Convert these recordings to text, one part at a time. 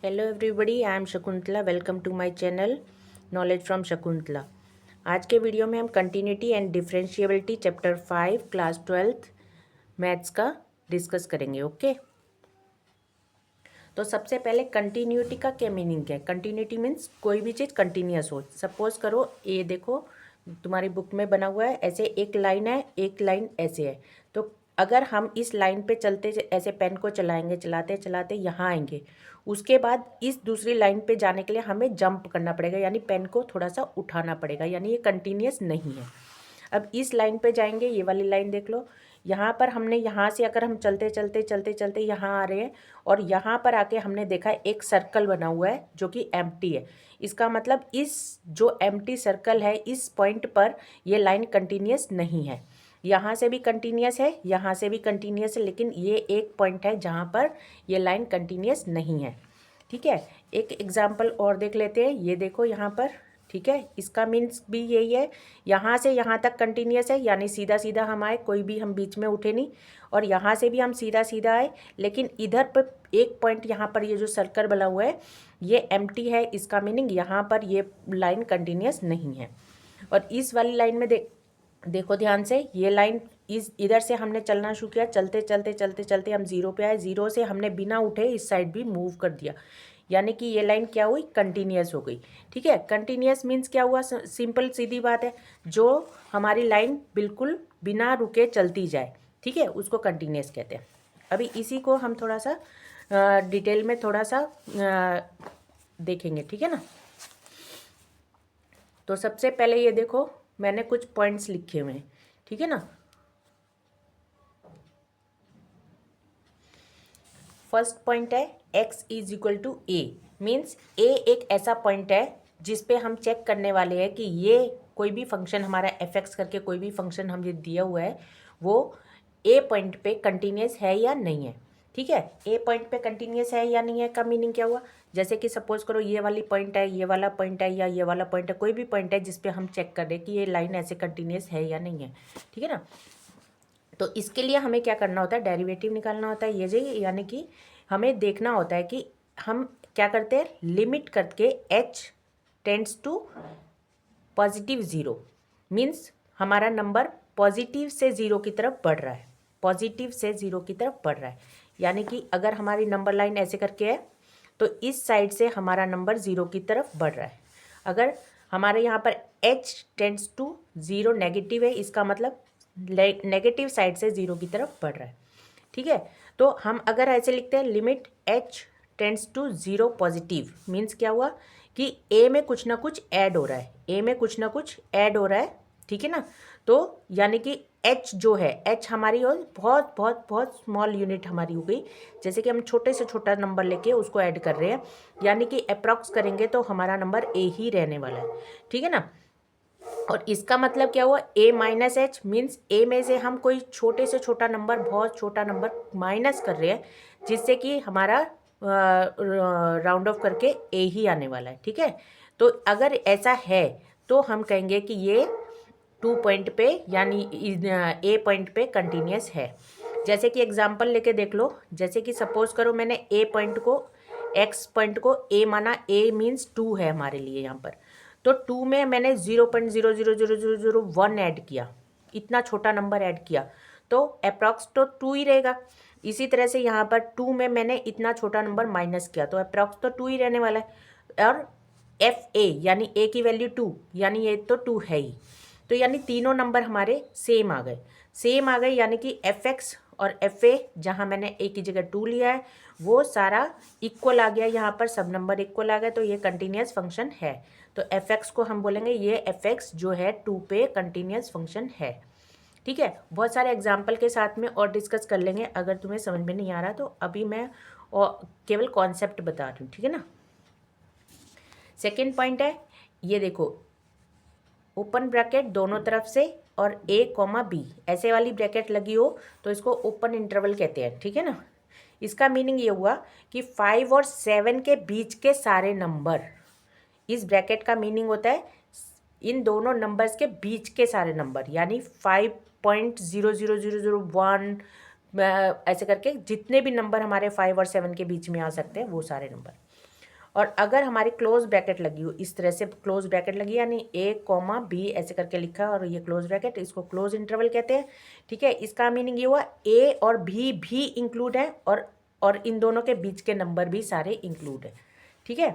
Hello everybody, I am Shakuntala. Welcome to my channel knowledge from Shakuntala. आज के video में हम continuity and differentiability chapter 5 class 12th maths का discuss करेंगे। Okay, तो सबसे पहले कंटिन्यूटी का क्या मीनिंग है। कंटिन्यूटी मीन्स कोई भी चीज़ कंटिन्यूस हो। सपोज करो ये देखो तुम्हारी बुक में बना हुआ है, ऐसे एक लाइन है, एक लाइन ऐसे है। तो अगर हम इस लाइन पे चलते ऐसे पेन को चलाएंगे, चलाते चलाते यहाँ आएंगे, उसके बाद इस दूसरी लाइन पे जाने के लिए हमें जंप करना पड़ेगा, यानी पेन को थोड़ा सा उठाना पड़ेगा, यानी ये कंटिन्यूस नहीं है। अब इस लाइन पे जाएंगे, ये वाली लाइन देख लो, यहाँ पर हमने यहाँ से अगर हम चलते चलते चलते चलते यहाँ आ रहे हैं और यहाँ पर आके हमने देखा एक सर्कल बना हुआ है जो कि एम्प्टी है। इसका मतलब इस जो एम्प्टी सर्कल है इस पॉइंट पर ये लाइन कंटिन्यूस नहीं है। यहाँ से भी कंटिन्यूस है, यहाँ से भी कंटिन्यूस है, लेकिन ये एक पॉइंट है जहाँ पर ये लाइन कंटिन्यूस नहीं है। ठीक है, एक एग्जाम्पल और देख लेते हैं। ये देखो यहाँ पर, ठीक है, इसका मीन्स भी यही है, यहाँ से यहाँ तक कंटिन्यूस है, यानी सीधा सीधा हम आए, कोई भी हम बीच में उठे नहीं, और यहाँ से भी हम सीधा सीधा आए, लेकिन इधर पर एक पॉइंट यहाँ पर ये जो सर्कल बना हुआ है ये एम्प्टी है। इसका मीनिंग यहाँ पर ये लाइन कंटिन्यूस नहीं है। और इस वाली लाइन में देखो ध्यान से, ये लाइन इस इधर से हमने चलना शुरू किया, चलते चलते चलते चलते हम जीरो पे आए, जीरो से हमने बिना उठे इस साइड भी मूव कर दिया, यानी कि ये लाइन क्या हुई, कंटिन्यूस हो गई। ठीक है, कंटिन्यूस मीन्स क्या हुआ, सिंपल सीधी बात है, जो हमारी लाइन बिल्कुल बिना रुके चलती जाए, ठीक है, उसको कंटिन्यूस कहते हैं। अभी इसी को हम थोड़ा सा डिटेल में थोड़ा सा देखेंगे, ठीक है ना। तो सबसे पहले ये देखो, मैंने कुछ पॉइंट्स लिखे हुए हैं, ठीक है ना। फर्स्ट पॉइंट है x is equal to a, means a एक ऐसा पॉइंट है जिस पे हम चेक करने वाले हैं कि ये कोई भी फंक्शन हमारा f(x) करके कोई भी फंक्शन हमें दिया हुआ है वो ए पॉइंट पे कंटिन्यूस है या नहीं है। ठीक है, ए पॉइंट पे कंटिन्यूस है या नहीं है का मीनिंग क्या हुआ, जैसे कि सपोज करो ये वाली पॉइंट है, ये वाला पॉइंट है, या ये वाला पॉइंट है, कोई भी पॉइंट है जिस पे हम चेक कर रहे हैं कि ये लाइन ऐसे कंटिन्यूस है या नहीं है। ठीक है ना, तो इसके लिए हमें क्या करना होता है, डेरिवेटिव निकालना होता है ये जी, यानी कि हमें देखना होता है कि हम क्या करते हैं, लिमिट करके h tends to positive zero, means हमारा नंबर पॉजिटिव से ज़ीरो की तरफ बढ़ रहा है, पॉजिटिव से ज़ीरो की तरफ बढ़ रहा है। यानी कि अगर हमारी नंबर लाइन ऐसे करके है तो इस साइड से हमारा नंबर ज़ीरो की तरफ बढ़ रहा है। अगर हमारे यहाँ पर h tends to zero negative है, इसका मतलब नेगेटिव साइड से ज़ीरो की तरफ बढ़ रहा है। ठीक है, तो हम अगर ऐसे लिखते हैं limit h tends to zero positive, means क्या हुआ कि a में कुछ ना कुछ ऐड हो रहा है, a में कुछ ना कुछ ऐड हो रहा है। ठीक है ना, तो यानी कि h जो है, h हमारी और बहुत बहुत बहुत स्मॉल यूनिट हमारी हो गई, जैसे कि हम छोटे से छोटा नंबर लेके उसको ऐड कर रहे हैं, यानी कि अप्रॉक्स करेंगे तो हमारा नंबर a ही रहने वाला है। ठीक है ना, और इसका मतलब क्या हुआ, a minus H, means a में से हम कोई छोटे से छोटा नंबर, बहुत छोटा नंबर माइनस कर रहे हैं, जिससे कि हमारा राउंड ऑफ करके a ही आने वाला है। ठीक है, तो अगर ऐसा है तो हम कहेंगे कि ये 2 पॉइंट पे यानी a पॉइंट पे कंटिन्यूस है। जैसे कि एग्जांपल लेके देख लो, जैसे कि सपोज करो मैंने a पॉइंट को, x पॉइंट को a माना, a मीन्स 2 है हमारे लिए यहाँ पर, तो 2 में मैंने 0.0000001 ऐड किया, इतना छोटा नंबर ऐड किया, तो अप्रॉक्स तो 2 ही रहेगा। इसी तरह से यहाँ पर 2 में मैंने इतना छोटा नंबर माइनस किया, तो अप्रॉक्स तो 2 ही रहने वाला है। और एफ ए यानी a की वैल्यू 2, यानी ये तो 2 है ही, तो यानी तीनों नंबर हमारे सेम आ गए, सेम आ गए, यानी कि एफ एक्स और एफ ए, जहाँ मैंने a की जगह 2 लिया है वो सारा इक्वल आ गया, यहाँ पर सब नंबर इक्वल आ गए, तो ये कंटिन्यूस फंक्शन है। तो एफ एक्स को हम बोलेंगे ये एफ एक्स जो है 2 पे कंटिन्यूस फंक्शन है। ठीक है, बहुत सारे एग्जाम्पल के साथ में और डिस्कस कर लेंगे, अगर तुम्हें समझ में नहीं आ रहा तो अभी मैं केवल कॉन्सेप्ट बता रही हूँ। ठीक है ना, सेकेंड पॉइंट है, ये देखो ओपन ब्रैकेट दोनों तरफ से और a कॉमा बी ऐसे वाली ब्रैकेट लगी हो तो इसको ओपन इंटरवल कहते हैं। ठीक है ना, इसका मीनिंग ये हुआ कि 5 और 7 के बीच के सारे नंबर, इस ब्रैकेट का मीनिंग होता है इन दोनों नंबर्स के बीच के सारे नंबर, यानी 5.00001 ऐसे करके जितने भी नंबर हमारे 5 और 7 के बीच में आ सकते हैं वो सारे नंबर। और अगर हमारी क्लोज ब्रैकेट लगी हो, इस तरह से क्लोज ब्रैकेट लगी यानी a कॉमा b ऐसे करके लिखा है और ये क्लोज ब्रैकेट, इसको क्लोज इंटरवल कहते हैं। ठीक है, इसका मीनिंग ये हुआ a और b भी इंक्लूड है और इन दोनों के बीच के नंबर भी सारे इंक्लूड है। ठीक है,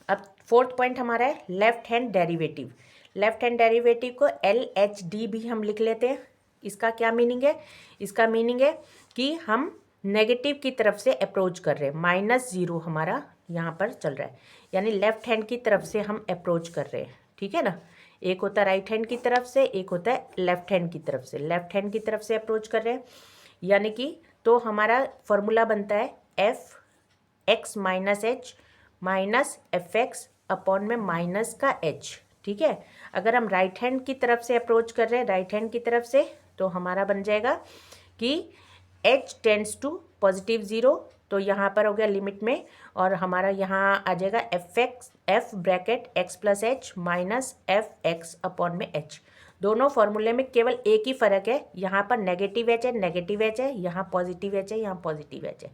अब फोर्थ पॉइंट हमारा है left hand derivative. Left hand derivative को LHD भी हम लिख लेते हैं। इसका क्या मीनिंग है? इसका मीनिंग है कि हम नेगेटिव की तरफ से अप्रोच कर रहे हैं, -0 हमारा यहाँ पर चल रहा है, यानी लेफ्ट हैंड की तरफ से हम अप्रोच कर रहे हैं। ठीक है ना, एक होता है राइट हैंड की तरफ से, एक होता है लेफ्ट हैंड की तरफ से। लेफ्ट हैंड की तरफ से अप्रोच कर रहे हैं यानी कि तो हमारा फॉर्मूला बनता है f(x - h) माइनस fx अपॉन में माइनस का h। ठीक है, अगर हम राइट हैंड की तरफ से अप्रोच कर रहे हैं, राइट हैंड की तरफ से, तो हमारा बन जाएगा कि h टेंड्स टू +0, तो यहाँ पर हो गया लिमिट में, और हमारा यहाँ आ जाएगा f bracket x + h minus fx upon में h। दोनों फॉर्मूले में केवल एक ही फ़र्क है, यहाँ पर नेगेटिव h है, नेगेटिव h है, यहाँ पॉजिटिव h है, यहाँ पॉजिटिव h है।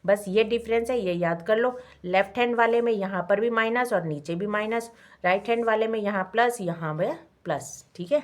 बस ये डिफरेंस है, ये याद कर लो। लेफ्ट हैंड वाले में यहाँ पर भी माइनस और नीचे भी माइनस, राइट हैंड वाले में यहाँ प्लस, यहाँ में प्लस। ठीक है,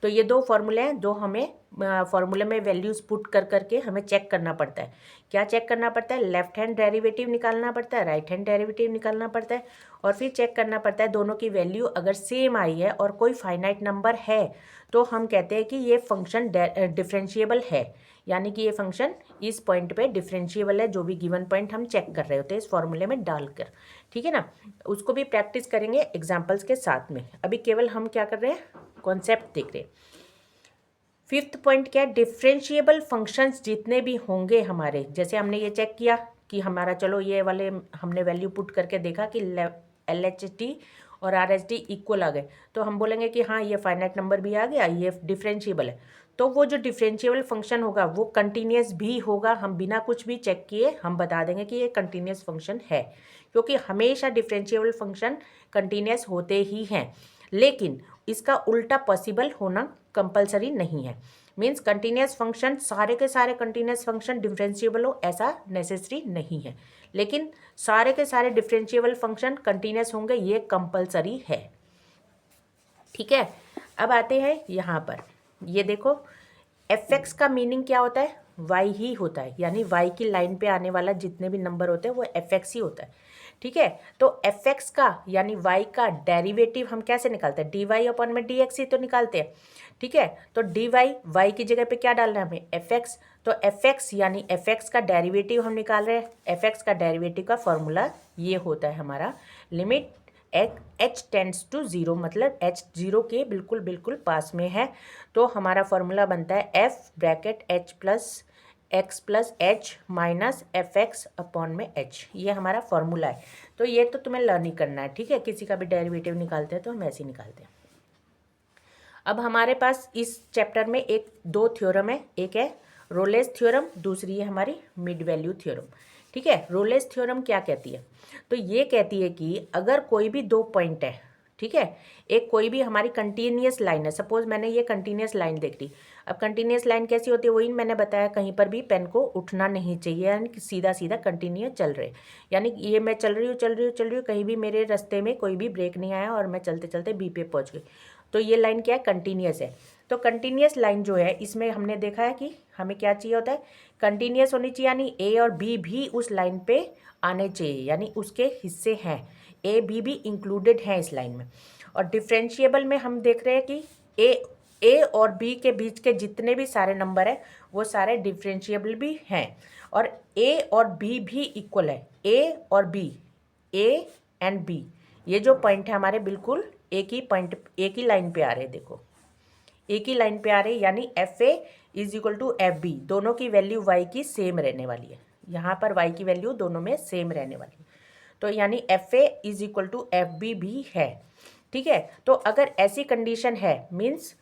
तो ये दो फॉर्मूले हैं, दो हमें फॉर्मूले में वैल्यूज़ पुट कर करके हमें चेक करना पड़ता है। क्या चेक करना पड़ता है? लेफ्ट हैंड डेरिवेटिव निकालना पड़ता है, राइट हैंड डेरिवेटिव निकालना पड़ता है, और फिर चेक करना पड़ता है दोनों की वैल्यू अगर सेम आई है और कोई फाइनाइट नंबर है तो हम कहते हैं कि ये फंक्शन डिफरेंशिएबल है, यानी कि ये फंक्शन इस पॉइंट पे डिफरेंशिएबल है, जो भी गिवन पॉइंट हम चेक कर रहे होते हैं इस फॉर्मूले में डालकर। ठीक है ना, उसको भी प्रैक्टिस करेंगे एग्जाम्पल्स के साथ में। अभी केवल हम क्या कर रहे हैं, कॉन्सेप्ट देख रहे हैं। फिफ्थ पॉइंट क्या है? डिफरेंशिएबल फंक्शंस जितने भी होंगे हमारे, जैसे हमने ये चेक किया कि हमारा, चलो ये वाले हमने वैल्यू पुट करके देखा कि LHD और RHD इक्वल आ गए, तो हम बोलेंगे कि हाँ ये फाइनाइट नंबर भी आ गया, ये डिफरेंशिएबल है। तो वो जो डिफरेंशिएबल फंक्शन होगा वो कंटिन्यूस भी होगा, हम बिना कुछ भी चेक किए हम बता देंगे कि ये कंटिन्यूस फंक्शन है, क्योंकि हमेशा डिफरेंशिएबल फंक्शन कंटिन्यूस होते ही हैं। लेकिन इसका उल्टा पॉसिबल होना कंपलसरी नहीं है, मीन्स कंटिन्यूस फंक्शन, सारे के सारे कंटिन्यूस फंक्शन डिफरेंशिएबल हो ऐसा नेसेसरी नहीं है, लेकिन सारे के सारे डिफरेंशिएबल फंक्शन कंटिन्यूस होंगे ये कंपलसरी है। ठीक है, अब आते हैं यहाँ पर, ये देखो fx का मीनिंग क्या होता है? y ही होता है, यानी y की लाइन पे आने वाला जितने भी नंबर होते हैं वो fx ही होता है। ठीक है, तो fx का यानी y का डेरिवेटिव हम कैसे निकालते हैं? dy अपॉन में dx ही तो निकालते हैं। ठीक है, तो dy y की जगह पे क्या डालना है हमें? fx, तो fx यानी fx का डेरिवेटिव हम निकाल रहे हैं। fx का डेरिवेटिव का फॉर्मूला ये होता है हमारा, लिमिट h टेंड्स टू 0, मतलब h 0 के बिल्कुल बिल्कुल पास में है, तो हमारा फॉर्मूला बनता है f bracket h plus x plus h minus fx upon में h। ये हमारा फॉर्मूला है, तो ये तो तुम्हें लर्न ही करना है। ठीक है, किसी का भी डेरिवेटिव निकालते हैं तो हम ऐसे ही निकालते हैं। अब हमारे पास इस चैप्टर में दो थ्योरम है, एक है रोलेस थ्योरम, दूसरी है हमारी मिड वैल्यू थ्योरम। ठीक है, रोलेस थ्योरम क्या कहती है? तो ये कहती है कि अगर कोई भी दो पॉइंट है, ठीक है, एक कोई भी हमारी कंटिन्यूस लाइन है, सपोज मैंने ये कंटिन्यूस लाइन देख ली। अब कंटिन्यूस लाइन कैसी होती है? वही मैंने बताया, कहीं पर भी पेन को उठना नहीं चाहिए, यानी कि सीधा सीधा कंटिन्यू चल रहे, यानी ये मैं चल रही हूँ, कहीं भी मेरे रास्ते में कोई भी ब्रेक नहीं आया और मैं चलते चलते बी पे पहुँच गई, तो ये लाइन क्या है? कंटिन्यूस है। तो कंटिन्यूस लाइन जो है इसमें हमने देखा है कि हमें क्या चाहिए होता है? कंटिन्यूस होनी चाहिए, यानी ए और बी भी उस लाइन पे आने चाहिए, यानी उसके हिस्से हैं, ए बी भी इंक्लूडेड हैं इस लाइन में। और डिफरेंशिएबल में हम देख रहे हैं कि ए और बी के बीच के जितने भी सारे नंबर हैं वो सारे डिफरेंशिएबल भी हैं, और ए और बी भी इक्वल है, ए और बी, ए एंड बी, ये जो पॉइंट है हमारे बिल्कुल एक ही पॉइंट, एक ही लाइन पे आ रहे हैं, देखो एक ही लाइन पे आ रहे हैं, यानी F A is equal to F B, दोनों की वैल्यू वाई की सेम रहने वाली है, यहाँ पर वाई की वैल्यू दोनों में सेम रहने वाली है, तो यानी F A is equal to F B भी है। ठीक है, तो अगर ऐसी कंडीशन है, मीन्स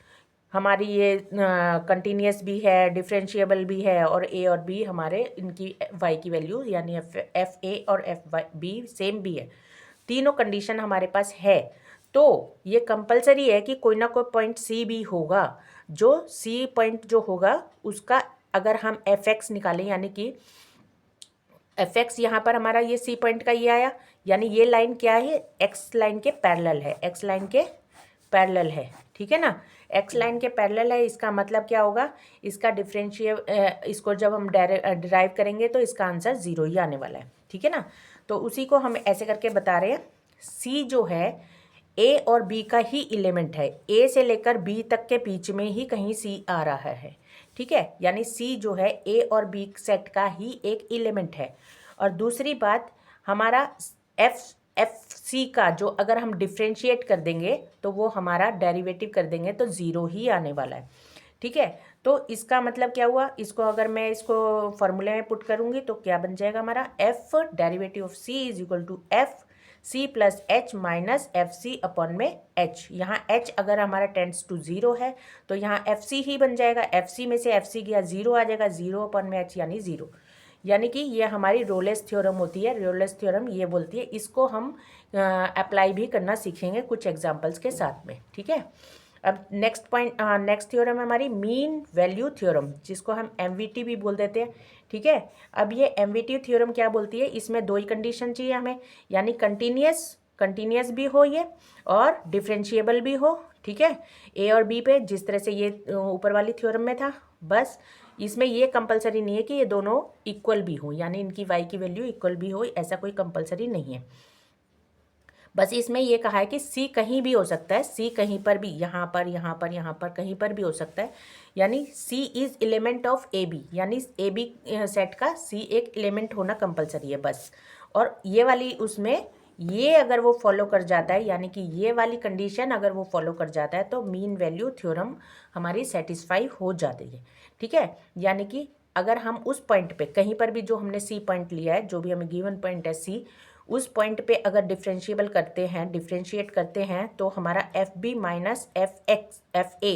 हमारी ये कंटिन्यूस भी है, डिफरेंशिएबल भी है, और ए और बी हमारे इनकी वाई की वैल्यू यानी एफ ए और एफ बी सेम भी है, तीनों कंडीशन हमारे पास है, तो ये कंपलसरी है कि कोई ना कोई पॉइंट सी भी होगा, जो सी पॉइंट जो होगा उसका अगर हम एफ एक्स निकालें, यानी कि एफ एक्स यहाँ पर हमारा ये सी पॉइंट का ये आया, यानी ये लाइन क्या है, एक्स लाइन के पैरेलल है, एक्स लाइन के पैरेलल है, ठीक है ना। एक्स लाइन के पैरेलल है, इसका मतलब क्या होगा, इसका डिफरेंशिएट इसको जब हम डिराइव करेंगे तो इसका आंसर 0 ही आने वाला है, ठीक है ना। तो उसी को हम ऐसे करके बता रहे हैं, सी जो है ए और बी का ही एलिमेंट है, ए से लेकर बी तक के बीच में ही कहीं सी आ रहा है, ठीक है। यानी सी जो है ए और बी सेट का ही एक एलिमेंट है। और दूसरी बात, हमारा एफ सी का जो अगर हम डिफ्रेंशिएट कर देंगे तो वो हमारा डेरिवेटिव कर देंगे तो 0 ही आने वाला है, ठीक है। तो इसका मतलब क्या हुआ, इसको अगर मैं इसको फॉर्मूले में पुट करूँगी तो क्या बन जाएगा हमारा, F derivative of C is equal to F C plus H minus F C upon में एच। यहाँ एच अगर हमारा टेंड्स टू 0 है तो यहाँ एफ सी ही बन जाएगा, एफ सी में से एफ सी गया 0 आ जाएगा, 0 अपॉन में एच यानी 0। यानी कि ये हमारी रोलेस थ्योरम होती है, रोलेस थ्योरम ये बोलती है। इसको हम अप्लाई भी करना सीखेंगे कुछ एग्जाम्पल्स के साथ में, ठीक है। अब नेक्स्ट पॉइंट, नेक्स्ट थ्योरम है हमारी मीन वैल्यू थ्योरम, जिसको हम एमवीटी भी बोल देते हैं, ठीक है। अब ये एमवीटी थ्योरम क्या बोलती है, इसमें 2 ही कंडीशन चाहिए हमें, यानी कंटिन्यूस भी हो ये और डिफरेंशिएबल भी हो, ठीक है। ए और बी पे जिस तरह से ये ऊपर वाली थ्योरम में था, बस इसमें ये कंपलसरी नहीं है कि ये दोनों इक्वल भी हो, यानी इनकी वाई की वैल्यू इक्वल भी हो, ऐसा कोई कंपलसरी नहीं है। बस इसमें ये कहा है कि सी कहीं भी हो सकता है, सी कहीं पर भी, यहाँ पर यहाँ पर यहाँ पर कहीं पर भी हो सकता है, यानी C is element of A B, यानी ए बी सेट का सी एक एलिमेंट होना कंपलसरी है बस। और ये वाली उसमें ये अगर वो फॉलो कर जाता है, यानी कि ये वाली कंडीशन अगर वो फॉलो कर जाता है तो मीन वैल्यू थ्योरम हमारी सेटिस्फाई हो जाती है, ठीक है। यानी कि अगर हम उस पॉइंट पे कहीं पर भी, जो हमने सी पॉइंट लिया है, जो भी हमें गिवन पॉइंट है सी, उस पॉइंट पे अगर डिफ्रेंशिएट करते हैं तो हमारा F B minus F A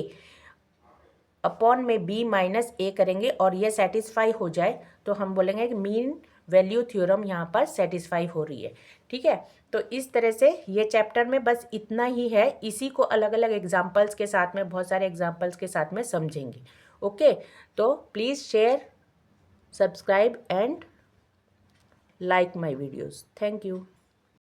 upon में बी माइनस ए करेंगे और ये सेटिस्फाई हो जाए तो हम बोलेंगे कि मीन वैल्यू थ्योरम यहाँ पर सेटिस्फाई हो रही है, ठीक है। तो इस तरह से ये चैप्टर में बस इतना ही है, इसी को अलग अलग एग्जाम्पल्स के साथ में, बहुत सारे एग्जाम्पल्स के साथ में समझेंगे, ओके। तो please share, subscribe and like my videos. Thank you.